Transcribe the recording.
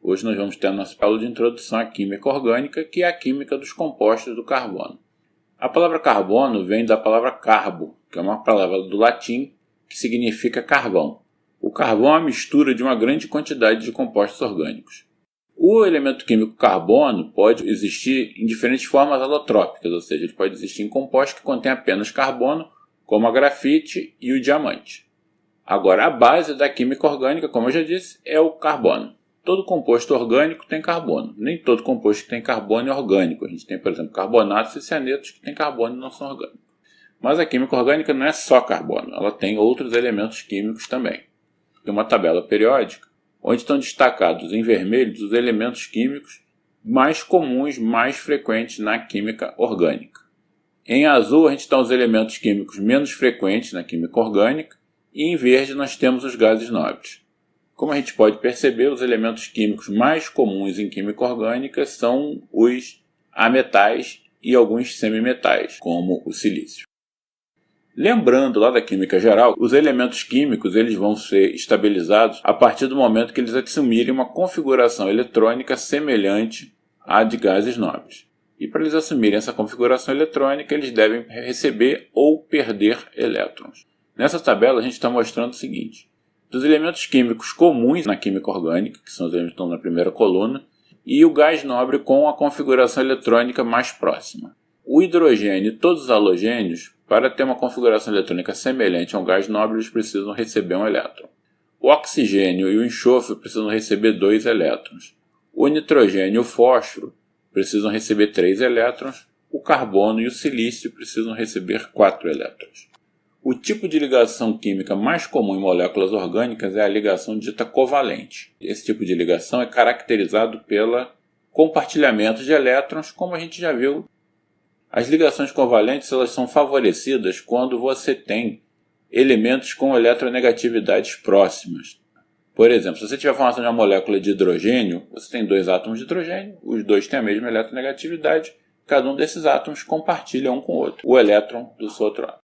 Hoje nós vamos ter a nossa aula de introdução à química orgânica, que é a química dos compostos do carbono. A palavra carbono vem da palavra carbo, que é uma palavra do latim que significa carvão. O carvão é a mistura de uma grande quantidade de compostos orgânicos. O elemento químico carbono pode existir em diferentes formas alotrópicas, ou seja, ele pode existir em compostos que contêm apenas carbono, como a grafite e o diamante. Agora, a base da química orgânica, como eu já disse, é o carbono. Todo composto orgânico tem carbono. Nem todo composto que tem carbono é orgânico. A gente tem, por exemplo, carbonatos e cianetos que têm carbono e não são orgânicos. Mas a química orgânica não é só carbono, ela tem outros elementos químicos também. Tem uma tabela periódica, onde estão destacados em vermelho os elementos químicos mais comuns, mais frequentes na química orgânica. Em azul a gente tem os elementos químicos menos frequentes na química orgânica e em verde nós temos os gases nobres. Como a gente pode perceber, os elementos químicos mais comuns em química orgânica são os ametais e alguns semimetais, como o silício. Lembrando lá da química geral, os elementos químicos eles vão ser estabilizados a partir do momento que eles assumirem uma configuração eletrônica semelhante à de gases nobres. E para eles assumirem essa configuração eletrônica, eles devem receber ou perder elétrons. Nessa tabela a gente está mostrando o seguinte: dos elementos químicos comuns na química orgânica, que são os elementos que estão na primeira coluna, e o gás nobre com a configuração eletrônica mais próxima. O hidrogênio e todos os halogênios, para ter uma configuração eletrônica semelhante a um gás nobre, eles precisam receber um elétron. O oxigênio e o enxofre precisam receber 2 elétrons. O nitrogênio e o fósforo precisam receber 3 elétrons. O carbono e o silício precisam receber 4 elétrons. O tipo de ligação química mais comum em moléculas orgânicas é a ligação dita covalente. Esse tipo de ligação é caracterizado pelo compartilhamento de elétrons, como a gente já viu. As ligações covalentes elas são favorecidas quando você tem elementos com eletronegatividades próximas. Por exemplo, se você tiver a formação de uma molécula de hidrogênio, você tem 2 átomos de hidrogênio, os dois têm a mesma eletronegatividade, cada um desses átomos compartilha um com o outro o elétron do seu outro átomo.